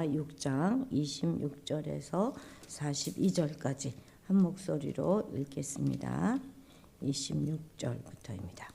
이사야 6장 26절에서 42절까지 한 목소리로 읽겠습니다. 26절부터입니다.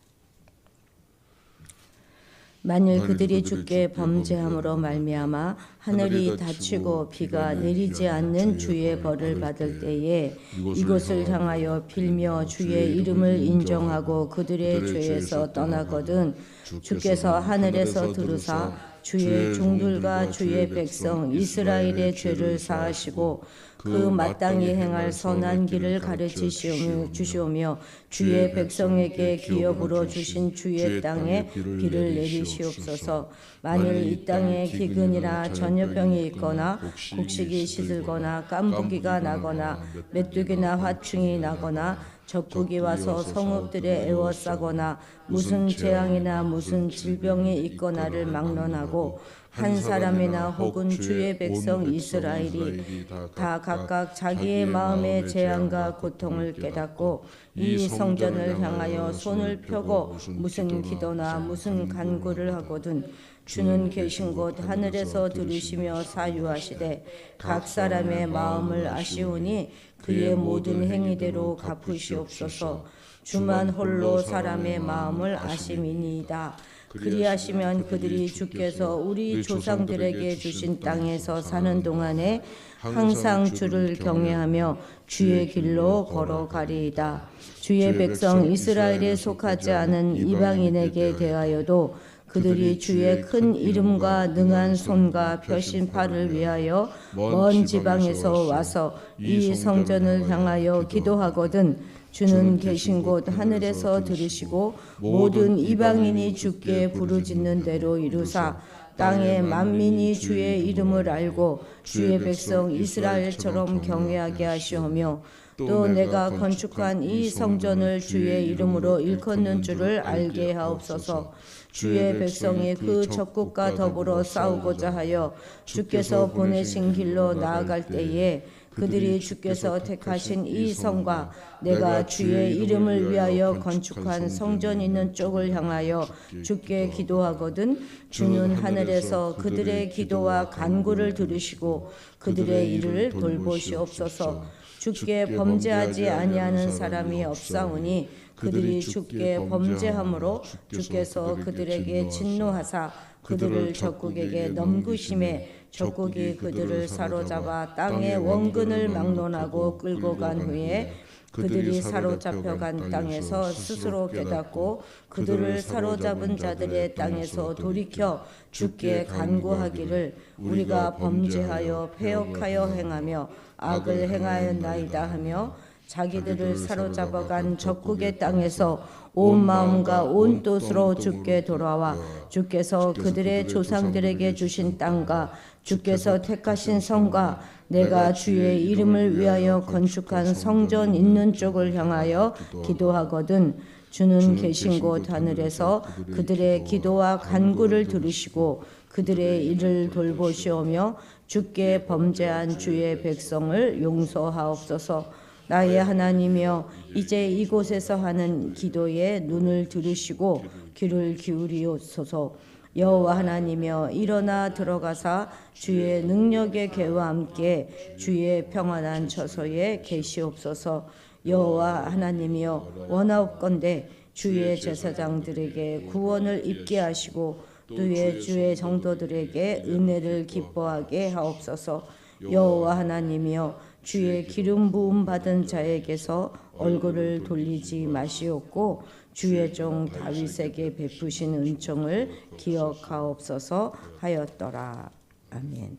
만일 그들이 주께 범죄함으로 말미암아 하늘이 닫히고 비가 내리지 않는 주의 벌을 받을 때에 이곳을 향하여 빌며 주의 이름을 인정하고 그들의 죄에서 떠나거든 주께서 하늘에서 들으사 주의 종들과 주의 백성 이스라엘의 죄를 사하시고 그 마땅히 행할 선한 길을 가르치시오며 주의 백성에게 기업으로 주신 주의 땅에 비를 내리시옵소서. 만일 이 땅에 기근이나 전염병이 있거나 곡식이 시들거나 깐부기가 나거나 메뚜기나 화충이 나거나 적국이 와서 성읍들에 에워싸거나 무슨 재앙이나 무슨 질병이 있거나를 막론하고 한 사람이나 혹은 주의 백성 이스라엘이 다 각각 자기의 마음의 재앙과 고통을 깨닫고 이 성전을 향하여 손을 펴고 무슨 기도나 무슨 간구를 하거든 주는 계신 곳 하늘에서 들으시며 사유하시되 각 사람의 마음을 아시오니 그의 모든 행위대로 갚으시옵소서. 주만 홀로 사람의 마음을 아심이니이다. 그리하시면 그들이 주께서 우리 조상들에게 주신 땅에서 사는 동안에 항상 주를 경외하며 주의 길로 걸어가리이다. 주의 백성 이스라엘에 속하지 않은 이방인에게 대하여도 그들이 주의 큰 이름과 능한 손과 펴신 팔을 위하여 먼 지방에서 와서 이 성전을 향하여 기도하거든 주는 계신 곳 하늘에서 들으시고 모든 이방인이 주께 부르짖는 대로 이루사 땅의 만민이 주의 이름을 알고 주의 백성 이스라엘처럼 경외하게 하시오며 또 내가 건축한 이 성전을 주의 이름으로 일컫는 줄을 알게 하옵소서. 주의 백성이 그 적국과 더불어 싸우고자 하여 주께서 보내신 길로 나아갈 때에 그들이 주께서 택하신 이 성과 내가 주의 이름을 위하여 건축한 성전 있는 쪽을 향하여 주께 기도하거든 주는 하늘에서 그들의 기도와 간구를 들으시고 그들의 일을 돌보시옵소서. 주께 범죄하지 아니하는 사람이 없사오니 그들이 주께 범죄함으로 주께서 그들에게 진노하사 그들을 적국에게 넘기심에 적국이 그들을 사로잡아 땅의 원근을 막론하고 끌고 간 후에 그들이 사로잡혀간 땅에서 스스로 깨닫고 그들을 사로잡은 자들의 땅에서 돌이켜 주께 간구하기를 우리가 범죄하여 패역하여 행하며 악을 행하였나이다 하며 자기들을 사로잡아간 적국의 땅에서 온 마음과 온 뜻으로 주께 돌아와 주께서 그들의 조상들에게 주신 땅과 주께서 택하신 성과 내가 주의 이름을 위하여 건축한 성전 있는 쪽을 향하여 기도하거든 주는 계신 곳 하늘에서 그들의 기도와 간구를 들으시고 그들의 일을 돌보시오며 주께 범죄한 주의 백성을 용서하옵소서. 나의 하나님이여 이제 이곳에서 하는 기도에 눈을 들으시고 귀를 기울이옵소서. 여호와 하나님이여 일어나 들어가사 주의 능력의 계와 함께 주의 평안한 처소에 계시옵소서. 여호와 하나님이여 원하옵건대 주의 제사장들에게 구원을 입게 하시고 또의 주의 정도들에게 은혜를 기뻐하게 하옵소서. 여호와 하나님이여 주의 기름 부음 받은 자에게서 얼굴을 돌리지 마시옵고 주의 종 다윗에게 베푸신 은총을 기억하옵소서 하였더라. 아멘.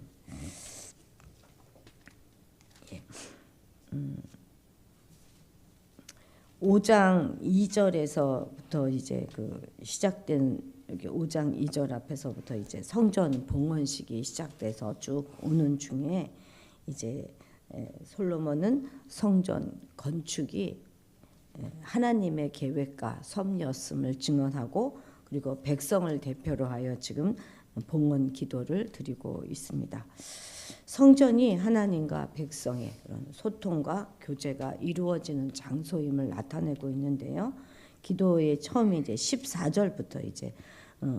5장 2절에서부터 이제 시작된 여기 5장 2절 앞에서부터 이제 성전 봉헌식이 시작돼서 쭉 오는 중에 이제 솔로몬은 성전 건축이 하나님의 계획과 섭리였음을 증언하고 그리고 백성을 대표로 하여 지금 봉헌 기도를 드리고 있습니다. 성전이 하나님과 백성의 그런 소통과 교제가 이루어지는 장소임을 나타내고 있는데요. 기도의 처음이 이제 14절부터 이제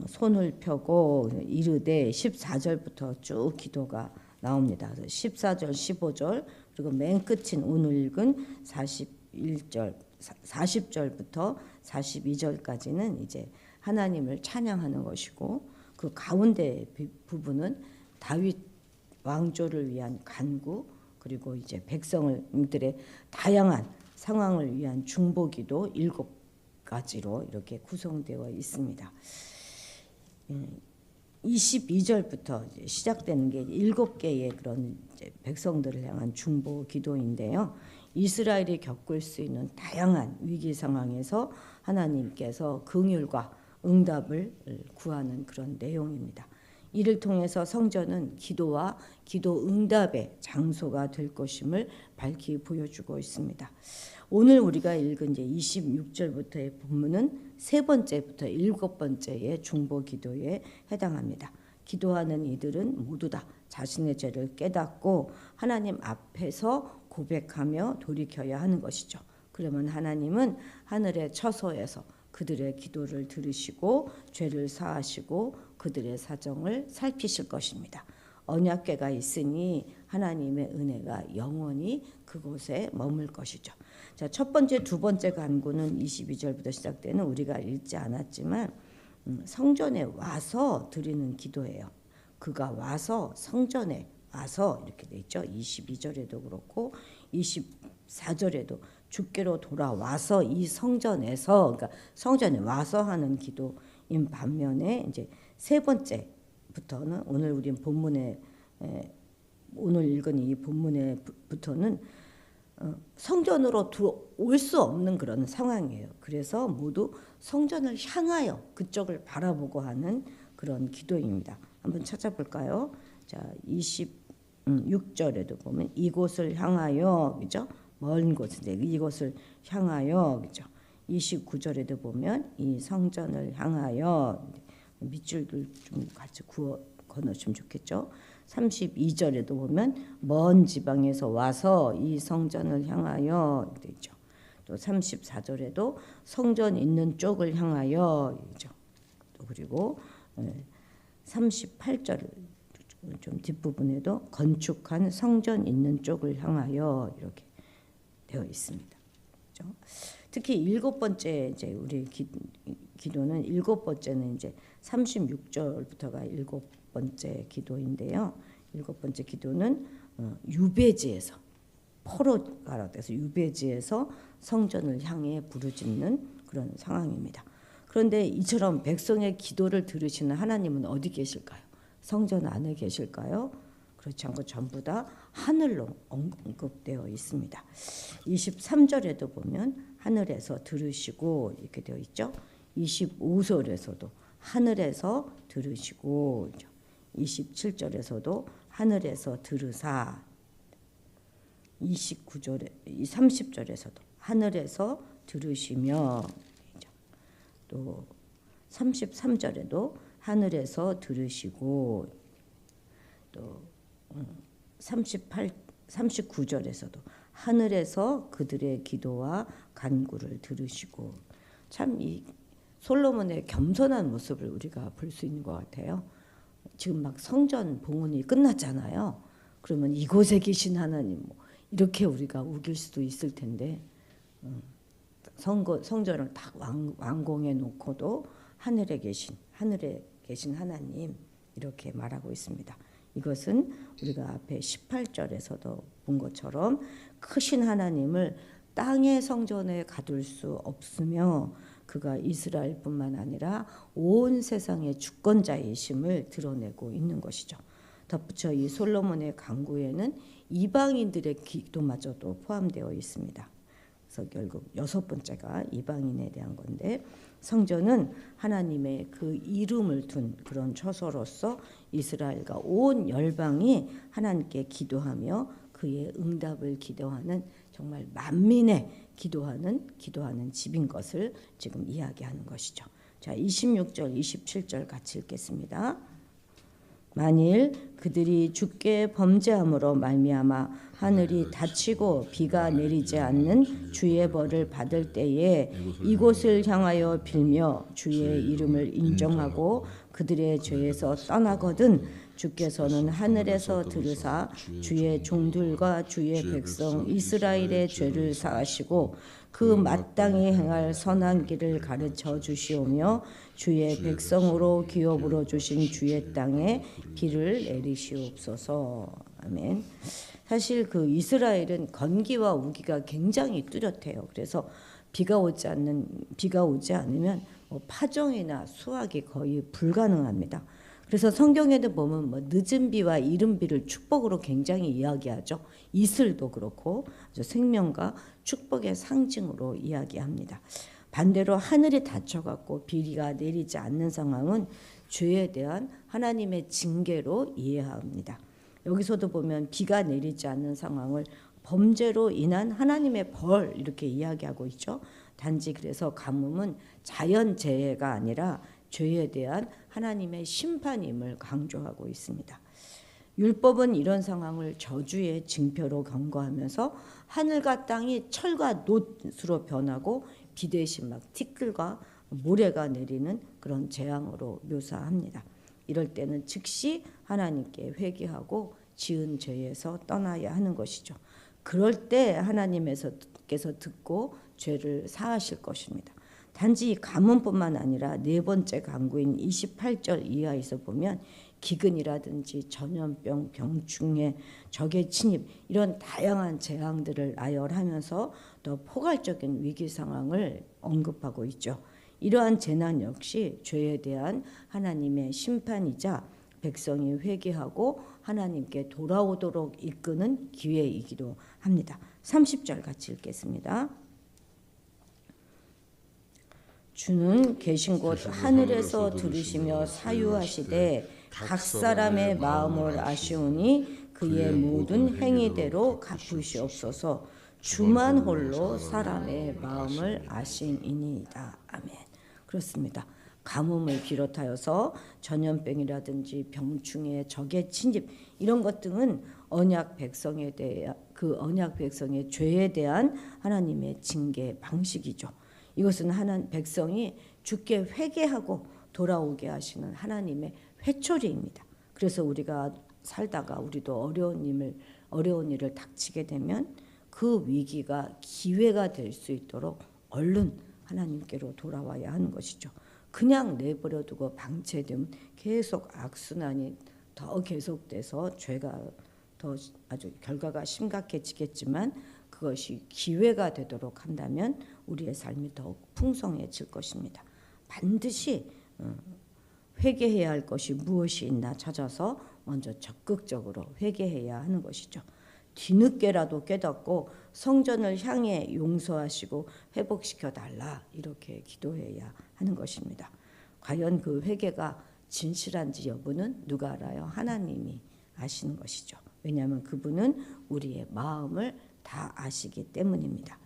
손을 펴고 이르되 14절부터 쭉 기도가 나옵니다. 그래서 14절, 15절 그리고 맨 끝인 오늘 읽은 41절, 40절부터 42절까지는 이제 하나님을 찬양하는 것이고 그 가운데 부분은 다윗 왕조를 위한 간구 그리고 이제 백성들의 다양한 상황을 위한 중보기도 7가지로 이렇게 구성되어 있습니다. 22절부터 이제 시작되는 게 7개의 그런 이제 백성들을 향한 중보 기도인데요. 이스라엘이 겪을 수 있는 다양한 위기 상황에서 하나님께서 긍휼과 응답을 구하는 그런 내용입니다. 이를 통해서 성전은 기도와 기도 응답의 장소가 될 것임을 밝히 보여주고 있습니다. 오늘 우리가 읽은 이제 26절부터의 본문은 세 번째부터 7번째의 중보 기도에 해당합니다. 기도하는 이들은 모두 다 자신의 죄를 깨닫고 하나님 앞에서 고백하며 돌이켜야 하는 것이죠. 그러면 하나님은 하늘의 처소에서 그들의 기도를 들으시고 죄를 사하시고 그들의 사정을 살피실 것입니다. 언약궤가 있으니 하나님의 은혜가 영원히 그곳에 머물 것이죠. 자, 첫 번째, 두 번째 간구는 22절부터 시작되는 우리가 읽지 않았지만 성전에 와서 드리는 기도예요. 그가 와서 성전에 와서 이렇게 돼 있죠. 22절에도 그렇고 24절에도 주께로 돌아와서 이 성전에서 그러니까 성전에 와서 하는 기도인 반면에 이제 세 번째부터는 오늘 우리 본문에 오늘 읽은 이 본문에부터는 성전으로 들어올 수 없는 그런 상황이에요. 그래서 모두 성전을 향하여 그쪽을 바라보고 하는 그런 기도입니다. 한번 찾아볼까요? 자, 26절에도 보면 이곳을 향하여 그죠? 먼 곳인데 이곳을 향하여 그죠? 29절에도 보면 이 성전을 향하여 밑줄을 좀 같이 건너주면 좋겠죠. 32절에도 보면 먼 지방에서 와서 이 성전을 향하여 되죠. 또 34절에도 성전 있는 쪽을 향하여 있죠. 또 그리고 38절 좀 뒷부분에도 건축한 성전 있는 쪽을 향하여 이렇게 되어 있습니다. 그렇죠? 특히 7번째 이제 우리 기도는 7번째는 이제 36절부터가 7번째 기도인데요. 7번째 기도는 유배지에서 포로가 돼서 유배지에서 성전을 향해 부르짖는 그런 상황입니다. 그런데 이처럼 백성의 기도를 들으시는 하나님은 어디 계실까요? 성전 안에 계실까요? 그렇지 않고 전부 다 하늘로 언급되어 있습니다. 23절에도 보면 하늘에서 들으시고 이렇게 되어 있죠. 25절에서도 하늘에서 들으시고 27절에서도 하늘에서 들으사 29절에 30절에서도 하늘에서 들으시며 또 33절에도 하늘에서 들으시고 또 39절에서도 하늘에서 그들의 기도와 간구를 들으시고 참 이 솔로몬의 겸손한 모습을 우리가 볼 수 있는 것 같아요. 지금 막 성전 봉헌이 끝났잖아요. 그러면 이곳에 계신 하나님 뭐 이렇게 우리가 우길 수도 있을 텐데 성전을 딱 완공해 놓고도 하늘에 계신 하나님 이렇게 말하고 있습니다. 이것은 우리가 앞에 18절에서도 본 것처럼 크신 하나님을 땅의 성전에 가둘 수 없으며 그가 이스라엘뿐만 아니라 온 세상의 주권자이심을 드러내고 있는 것이죠. 덧붙여 이 솔로몬의 간구에는 이방인들의 기도마저도 포함되어 있습니다. 그래서 결국 6번째가 이방인에 대한 건데 성전은 하나님의 그 이름을 둔 그런 처소로서 이스라엘과 온 열방이 하나님께 기도하며 그의 응답을 기도하는 정말 만민의 기도하는 집인 것을 지금 이야기하는 것이죠. 자, 26절, 27절 같이 읽겠습니다. 만일 그들이 주께 범죄함으로 말미암아 하늘이 닫히고 비가 내리지 않는 주의 벌을 받을 때에 이곳을 향하여 빌며 주의 이름을 인정하고 그들의 죄에서 떠나거든 주께서는 하늘에서 들으사 주의 종들과 주의 백성 이스라엘의 죄를 사하시고 그 마땅히 행할 선한 길을 가르쳐 주시오며 주의 백성으로 기업으로 주신 주의 땅에 비를 내리시옵소서. 아멘. 사실 그 이스라엘은 건기와 우기가 굉장히 뚜렷해요. 그래서 비가 오지 않으면 파종이나 수확이 거의 불가능합니다. 그래서 성경에도 보면 늦은 비와 이른 비를 축복으로 굉장히 이야기하죠. 이슬도 그렇고 생명과 축복의 상징으로 이야기합니다. 반대로 하늘이 닫혀갖고 비가 내리지 않는 상황은 죄에 대한 하나님의 징계로 이해합니다. 여기서도 보면 비가 내리지 않는 상황을 범죄로 인한 하나님의 벌 이렇게 이야기하고 있죠. 단지 그래서 가뭄은 자연재해가 아니라 죄에 대한 하나님의 심판임을 강조하고 있습니다. 율법은 이런 상황을 저주의 징표로 경고하면서 하늘과 땅이 철과 놋으로 변하고 비 대신 티끌과 모래가 내리는 그런 재앙으로 묘사합니다. 이럴 때는 즉시 하나님께 회개하고 지은 죄에서 떠나야 하는 것이죠. 그럴 때 하나님께서 듣고 죄를 사하실 것입니다. 단지 가뭄뿐만 아니라 네 번째 강구인 28절 이하에서 보면 기근이라든지 전염병, 병충해, 적의 침입 이런 다양한 재앙들을 나열하면서 더 포괄적인 위기 상황을 언급하고 있죠. 이러한 재난 역시 죄에 대한 하나님의 심판이자 백성이 회개하고 하나님께 돌아오도록 이끄는 기회이기도 합니다. 30절 같이 읽겠습니다. 주는 계신 곳 하늘에서 들으시며 사유하시되 각 사람의 마음을 아시오니 그의 모든 행위대로 갚으시옵소서. 주만 홀로 사람의 마음을 아시니이다. 아멘. 그렇습니다. 가뭄을 비롯하여서 전염병이라든지 병충해, 적의 침입 이런 것 등은 언약 백성에 대해 그 언약 백성의 죄에 대한 하나님의 징계 방식이죠. 이것은 하나님 백성이 주께 회개하고 돌아오게 하시는 하나님의 회초리입니다. 그래서 우리가 살다가 우리도 어려운 일을 닥치게 되면 그 위기가 기회가 될 수 있도록 얼른 하나님께로 돌아와야 하는 것이죠. 그냥 내버려두고 방치되면 계속 악순환이 더 계속돼서 죄가 더 아주 결과가 심각해지겠지만 그것이 기회가 되도록 한다면 우리의 삶이 더욱 풍성해질 것입니다. 반드시 회개해야 할 것이 무엇이 있나 찾아서 먼저 적극적으로 회개해야 하는 것이죠. 뒤늦게라도 깨닫고 성전을 향해 용서하시고 회복시켜 달라 이렇게 기도해야 하는 것입니다. 과연 그 회개가 진실한지 여부는 누가 알아요? 하나님이 아시는 것이죠. 왜냐하면 그분은 우리의 마음을 다 아시기 때문입니다.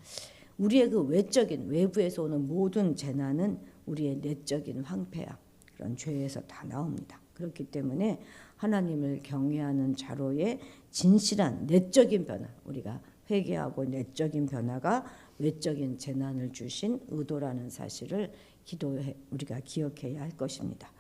우리의 그 외적인 외부에서 오는 모든 재난은 우리의 내적인 황폐함 그런 죄에서 다 나옵니다. 그렇기 때문에 하나님을 경외하는 자로의 진실한 내적인 변화, 우리가 회개하고 내적인 변화가 외적인 재난을 주신 의도라는 사실을 우리가 기억해야 할 것입니다.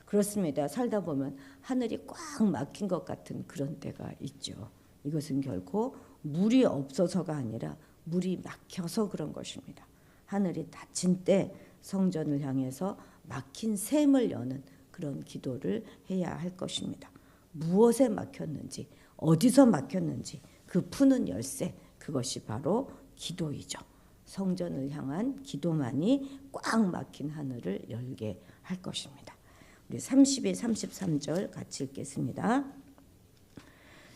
그렇습니다. 살다 보면 하늘이 꽉 막힌 것 같은 그런 때가 있죠. 이것은 결코 물이 없어서가 아니라 물이 막혀서 그런 것입니다. 하늘이 닫힌 때 성전을 향해서 막힌 샘을 여는 그런 기도를 해야 할 것입니다. 무엇에 막혔는지 어디서 막혔는지 그 푸는 열쇠 그것이 바로 기도이죠. 성전을 향한 기도만이 꽉 막힌 하늘을 열게 할 것입니다. 우리 32, 33절 같이 읽겠습니다.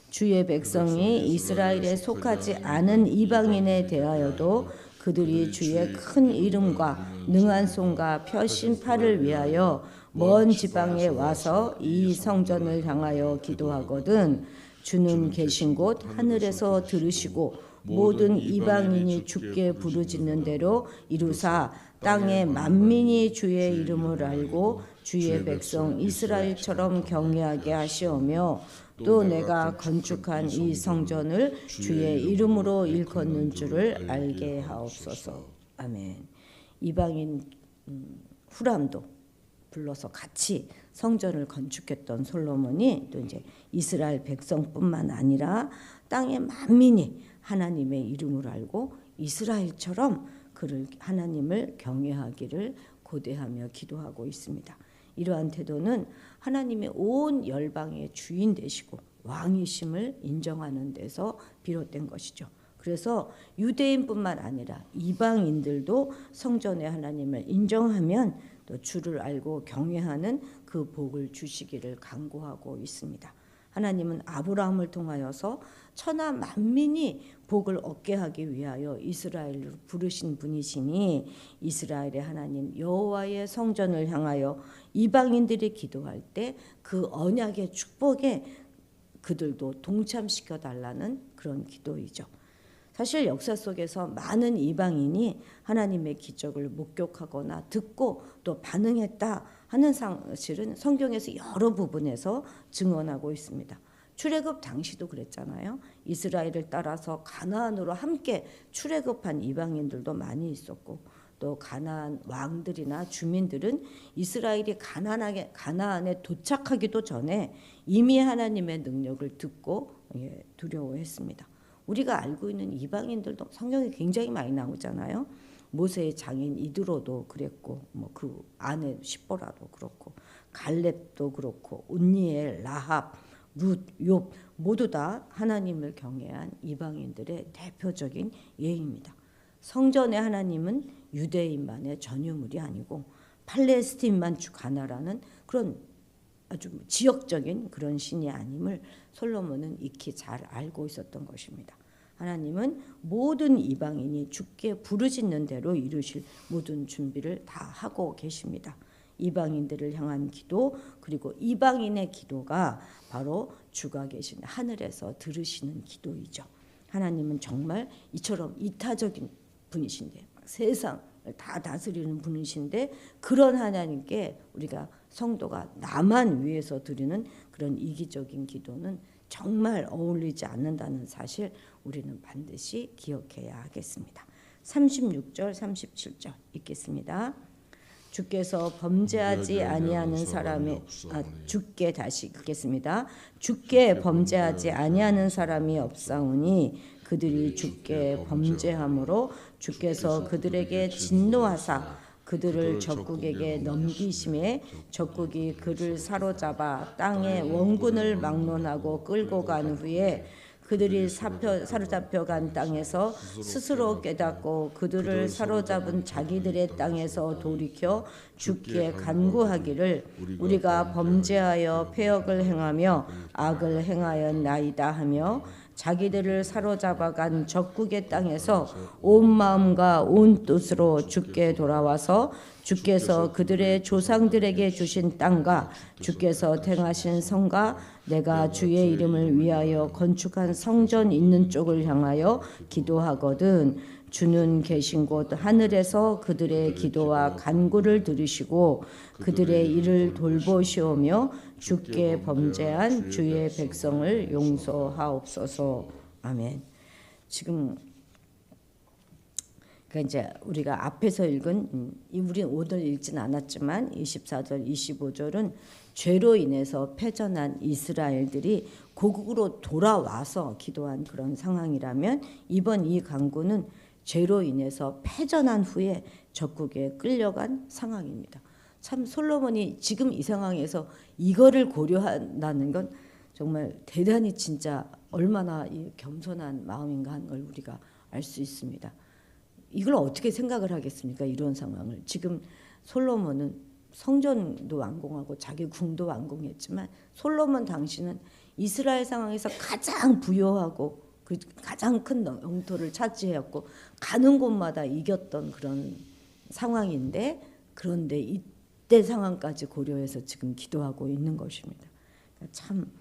주의 백성이 이스라엘에 속하지 않은 이방인에 대하여도 그들이 주의 큰 이름과 능한 손과 펴신 팔을 위하여 먼 지방에 와서 이 성전을 향하여 기도하거든 주는 계신 곳 하늘에서 들으시고 모든 이방인이 주께 부르짖는 대로 이루사 땅의 만민이 주의 이름을 알고 주의 백성 이스라엘처럼 경외하게 하시오며 또 내가 건축한 이 성전을 주의 이름으로 일컫는 줄을 알게 하옵소서. 아멘. 이방인 후람도 불러서 같이 성전을 건축했던 솔로몬이 또 이제 이스라엘 백성뿐만 아니라 땅의 만민이 하나님의 이름을 알고 이스라엘처럼 그를 하나님을 경외하기를 고대하며 기도하고 있습니다. 이러한 태도는 하나님의 온 열방의 주인 되시고 왕이심을 인정하는 데서 비롯된 것이죠. 그래서 유대인뿐만 아니라 이방인들도 성전의 하나님을 인정하면 또 주를 알고 경외하는 그 복을 주시기를 간구하고 있습니다. 하나님은 아브라함을 통하여서 천하 만민이 복을 얻게 하기 위하여 이스라엘을 부르신 분이시니 이스라엘의 하나님 여호와의 성전을 향하여 이방인들이 기도할 때 그 언약의 축복에 그들도 동참시켜 달라는 그런 기도이죠. 사실 역사 속에서 많은 이방인이 하나님의 기적을 목격하거나 듣고 또 반응했다 하는 사실은 성경에서 여러 부분에서 증언하고 있습니다. 출애굽 당시도 그랬잖아요. 이스라엘을 따라서 가나안으로 함께 출애굽한 이방인들도 많이 있었고 또 가나안 왕들이나 주민들은 이스라엘이 가나안에 도착하기도 전에 이미 하나님의 능력을 듣고 두려워했습니다. 우리가 알고 있는 이방인들도 성경에 굉장히 많이 나오잖아요. 모세의 장인 이드로도 그랬고 그 아내 십보라도 그렇고 갈렙도 그렇고 온니엘, 라합, 룻, 욥 모두 다 하나님을 경외한 이방인들의 대표적인 예입니다. 성전의 하나님은 유대인만의 전유물이 아니고 팔레스틴만 가나라는 그런 아주 지역적인 그런 신이 아님을 솔로몬은 익히 잘 알고 있었던 것입니다. 하나님은 모든 이방인이 주께 부르짖는 대로 이루실 모든 준비를 다 하고 계십니다. 이방인들을 향한 기도 그리고 이방인의 기도가 바로 주가 계신 하늘에서 들으시는 기도이죠. 하나님은 정말 이처럼 이타적인 분이신데 세상을 다 다스리는 분이신데 그런 하나님께 우리가 성도가 나만 위해서 드리는 그런 이기적인 기도는 정말 어울리지 않는다는 사실 우리는 반드시 기억해야 하겠습니다. 36절 37절 읽겠습니다. 주께서 범죄하지 아니하는 사람이 주께 다시 읽겠습니다. 주께 범죄하지 아니하는 사람이 없사오니 그들이 주께 범죄함으로 주께서 그들에게 진노하사 그들을 적국에게 넘기심에 적국이 그를 사로잡아 땅의 원군을 막론하고 끌고 간 후에 그들이 사로잡혀 간 땅에서 스스로 깨닫고 그들을 사로잡은 자기들의 땅에서 돌이켜 주께 간구하기를 우리가 범죄하여 패역을 행하며 악을 행하였나이다 하며 자기들을 사로잡아간 적국의 땅에서 온 마음과 온 뜻으로 주께 돌아와서 주께서 그들의 조상들에게 주신 땅과 주께서 택하신 성과 내가 주의 이름을 위하여 건축한 성전 있는 쪽을 향하여 기도하거든 주는 계신 곳 하늘에서 그들의 기도와 간구를 들으시고 그들의 일을 돌보시오며 주께 범죄한 주의 백성을 용서하옵소서. 아멘. 지금 이제 우리가 앞에서 읽은 우리 오늘 읽진 않았지만 24절 25절은 죄로 인해서 패전한 이스라엘들이 고국으로 돌아와서 기도한 그런 상황이라면 이번 이 강구는 죄로 인해서 패전한 후에 적국에 끌려간 상황입니다. 참 솔로몬이 지금 이 상황에서 이거를 고려한다는 건 정말 대단히 진짜 얼마나 겸손한 마음인가 하는 걸 우리가 알 수 있습니다. 이걸 어떻게 생각을 하겠습니까? 이런 상황을. 지금 솔로몬은 성전도 완공하고 자기 궁도 완공했지만 솔로몬 당시는 이스라엘 상황에서 가장 부유하고 그 가장 큰 영토를 차지했고 가는 곳마다 이겼던 그런 상황인데 그런데 이때 상황까지 고려해서 지금 기도하고 있는 것입니다. 참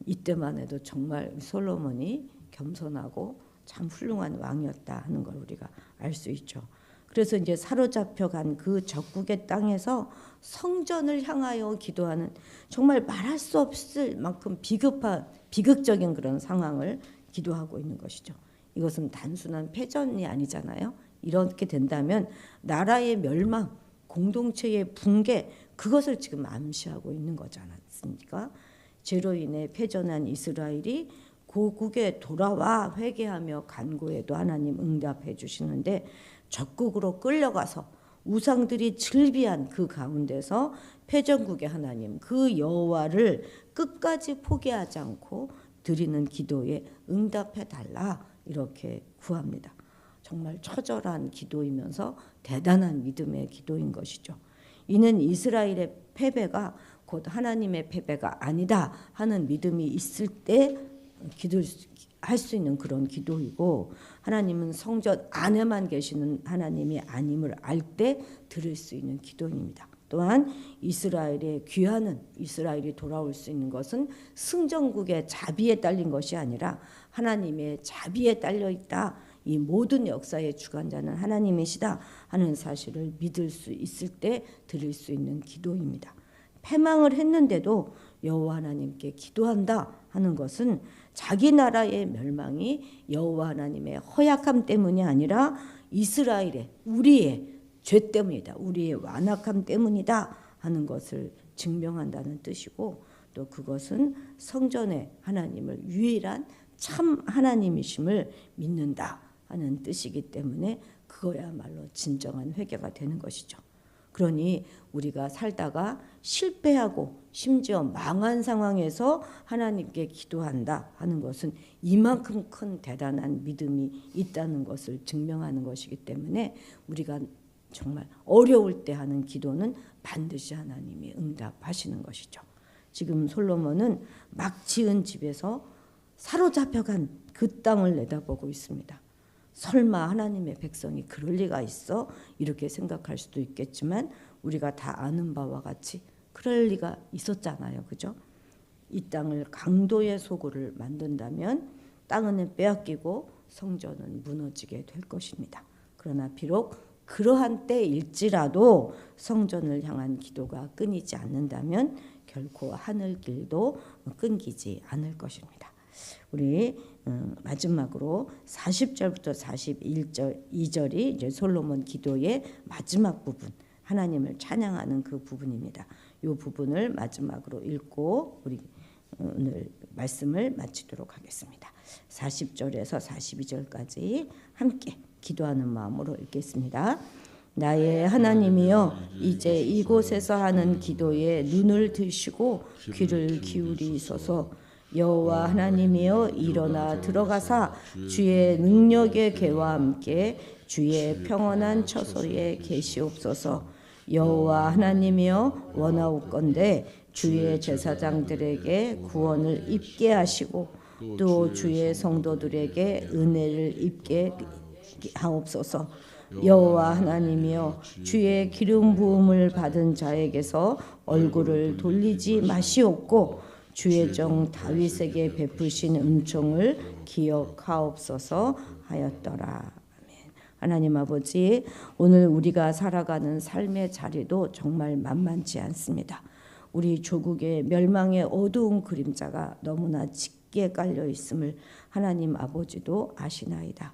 이때만 해도 정말 솔로몬이 겸손하고 참 훌륭한 왕이었다 하는 걸 우리가 알 수 있죠. 그래서 이제 사로잡혀간 그 적국의 땅에서 성전을 향하여 기도하는 정말 말할 수 없을 만큼 비극적인 그런 상황을 기도하고 있는 것이죠. 이것은 단순한 패전이 아니잖아요. 이렇게 된다면 나라의 멸망, 공동체의 붕괴, 그것을 지금 암시하고 있는 거지 않습니까? 죄로 인해 패전한 이스라엘이 고국에 돌아와 회개하며 간구해도 하나님 응답해 주시는데 적국으로 끌려가서 우상들이 즐비한 그 가운데서 패전국의 하나님 그 여호와를 끝까지 포기하지 않고 드리는 기도에 응답해 달라 이렇게 구합니다. 정말 처절한 기도이면서 대단한 믿음의 기도인 것이죠. 이는 이스라엘의 패배가 곧 하나님의 패배가 아니다 하는 믿음이 있을 때 기도할 수 있는 그런 기도이고, 하나님은 성전 안에만 계시는 하나님이 아님을 알 때 들을 수 있는 기도입니다. 또한 이스라엘의 귀하는 이스라엘이 돌아올 수 있는 것은 승전국의 자비에 딸린 것이 아니라 하나님의 자비에 딸려 있다. 이 모든 역사의 주관자는 하나님이시다 하는 사실을 믿을 수 있을 때 드릴 수 있는 기도입니다. 패망을 했는데도 여호와 하나님께 기도한다 하는 것은 자기 나라의 멸망이 여호와 하나님의 허약함 때문이 아니라 이스라엘의 우리의 죄 때문이다. 우리의 완악함 때문이다 하는 것을 증명한다는 뜻이고, 또 그것은 성전의 하나님을 유일한 참 하나님이심을 믿는다 하는 뜻이기 때문에 그거야말로 진정한 회개가 되는 것이죠. 그러니 우리가 살다가 실패하고 심지어 망한 상황에서 하나님께 기도한다 하는 것은 이만큼 큰 대단한 믿음이 있다는 것을 증명하는 것이기 때문에 우리가 정말 어려울 때 하는 기도는 반드시 하나님이 응답하시는 것이죠. 지금 솔로몬은 막 지은 집에서 사로잡혀간 그 땅을 내다보고 있습니다. 설마 하나님의 백성이 그럴 리가 있어? 이렇게 생각할 수도 있겠지만 우리가 다 아는 바와 같이 그럴 리가 있었잖아요. 그죠? 이 땅을 강도의 소굴을 만든다면 땅은 빼앗기고 성전은 무너지게 될 것입니다. 그러나 비록 그러한 때일지라도 성전을 향한 기도가 끊이지 않는다면 결코 하늘 길도 끊기지 않을 것입니다. 우리 마지막으로 40절부터 41절 이제 솔로몬 기도의 마지막 부분, 하나님을 찬양하는 그 부분입니다. 이 부분을 마지막으로 읽고 우리 오늘 말씀을 마치도록 하겠습니다. 40절에서 42절까지 함께 기도하는 마음으로 읽겠습니다. 나의 하나님이여, 이제 이곳에서 하는 기도에 눈을 드시고 귀를 기울이소서. 여호와 하나님이여, 일어나 들어가사 주의 능력의 개와 함께 주의 평온한 처소에 계시옵소서. 여호와 하나님이여, 원하옵건대 주의 제사장들에게 구원을 입게 하시고 또 주의 성도들에게 은혜를 입게 하옵소서. 여호와 하나님이여, 주의 기름 부음을 받은 자에게서 얼굴을 돌리지 마시옵고 주의 종 다윗에게 베푸신 은총을 기억하옵소서 하였더라. 아멘. 하나님 아버지, 오늘 우리가 살아가는 삶의 자리도 정말 만만치 않습니다. 우리 조국의 멸망의 어두운 그림자가 너무나 짙게 깔려 있음을 하나님 아버지도 아시나이다.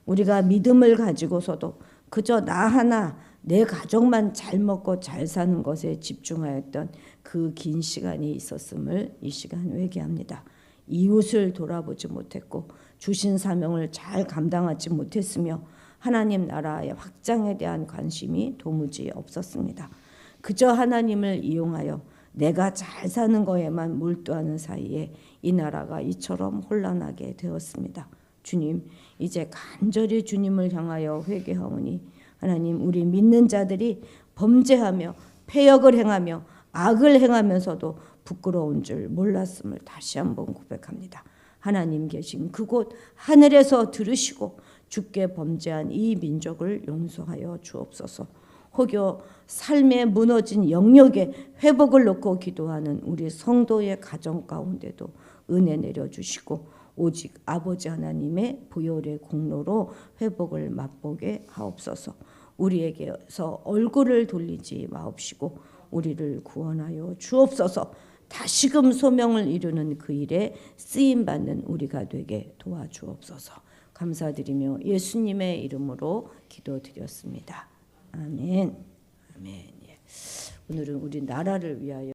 우리가 믿음을 가지고서도 그저 나 하나 내 가족만 잘 먹고 잘 사는 것에 집중하였던 그 긴 시간이 있었음을 이 시간 회개합니다. 이웃을 돌아보지 못했고 주신 사명을 잘 감당하지 못했으며 하나님 나라의 확장에 대한 관심이 도무지 없었습니다. 그저 하나님을 이용하여 내가 잘 사는 거에만 몰두하는 사이에 이 나라가 이처럼 혼란하게 되었습니다. 주님, 이제 간절히 주님을 향하여 회개하오니 하나님, 우리 믿는 자들이 범죄하며 패역을 행하며 악을 행하면서도 부끄러운 줄 몰랐음을 다시 한번 고백합니다. 하나님 계신 그곳 하늘에서 들으시고 주께 범죄한 이 민족을 용서하여 주옵소서. 혹여 삶에 무너진 영역에 회복을 놓고 기도하는 우리 성도의 가정 가운데도 은혜 내려주시고 오직 아버지 하나님의 보혈의 공로로 회복을 맛보게 하옵소서. 우리에게서 얼굴을 돌리지 마옵시고 우리를 구원하여 주옵소서. 다시금 소명을 이루는 그 일에 쓰임받는 우리가 되게 도와주옵소서. 감사드리며 예수님의 이름으로 기도드렸습니다. 아멘. 아멘. 오늘은 우리 나라를 위하여